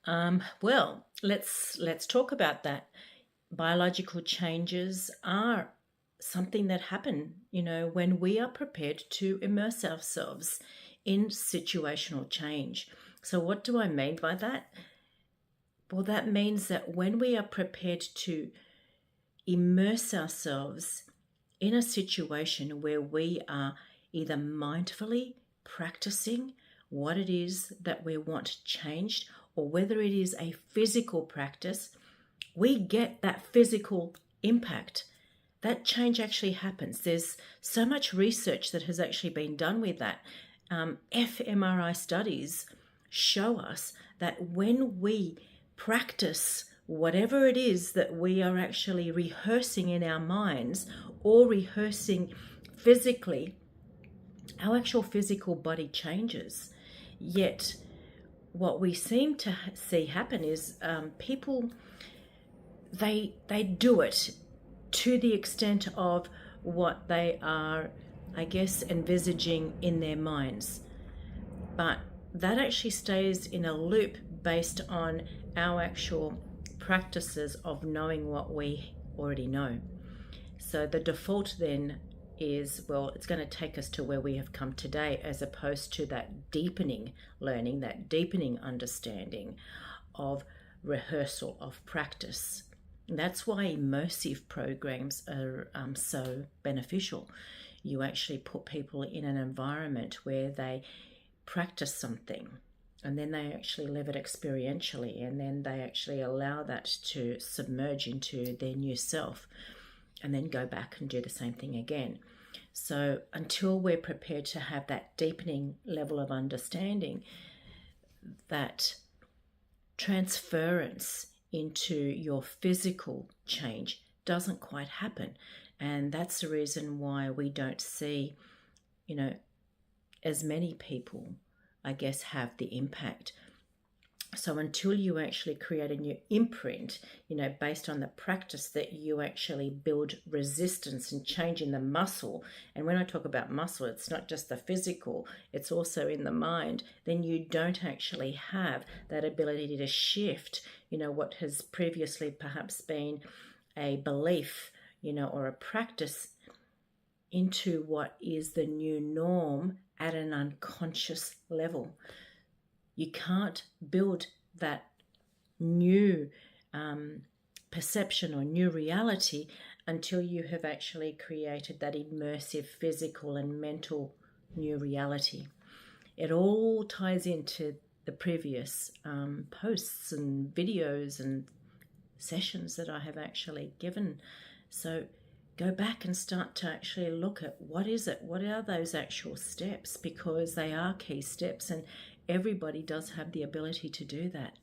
Well, let's talk about that. Biological changes are something that happen, when we are prepared to immerse ourselves in situational change. So what do I mean by that? Well, that means that when we are prepared to immerse ourselves in a situation where we are either mindfully practicing what it is that we want changed, or whether it is a physical practice, we get that physical impact. That change actually happens. There's so much research that has actually been done with that. fMRI studies show us that when we practice whatever it is that we are actually rehearsing in our minds or rehearsing physically, our actual physical body changes. Yet what we seem to see happen is people, they do it to the extent of what they are, I guess, envisaging in their minds. But that actually stays in a loop based on our actual practices of knowing what we already know. So the default then is, well, it's going to take us to where we have come today, as opposed to that deepening learning, that deepening understanding of rehearsal, of practice. And that's why immersive programs are so beneficial. You actually put people in an environment where they practice something, and then they actually live it experientially, and then they actually allow that to submerge into their new self, and then go back and do the same thing again. So until we're prepared to have that deepening level of understanding, that transference into your physical change doesn't quite happen. And that's the reason why we don't see, as many people, I guess, have the impact. So until you actually create a new imprint, based on the practice, that you actually build resistance and change in the muscle. And when I talk about muscle, it's not just the physical, it's also in the mind. Then you don't actually have that ability to shift, what has previously perhaps been a belief, or a practice, into what is the new norm at an unconscious level. You can't build that new perception or new reality until you have actually created that immersive physical and mental new reality. It all ties into the previous posts and videos and sessions that I have actually given. So go back and start to actually look at what is it, what are those actual steps, because they are key steps, and everybody does have the ability to do that.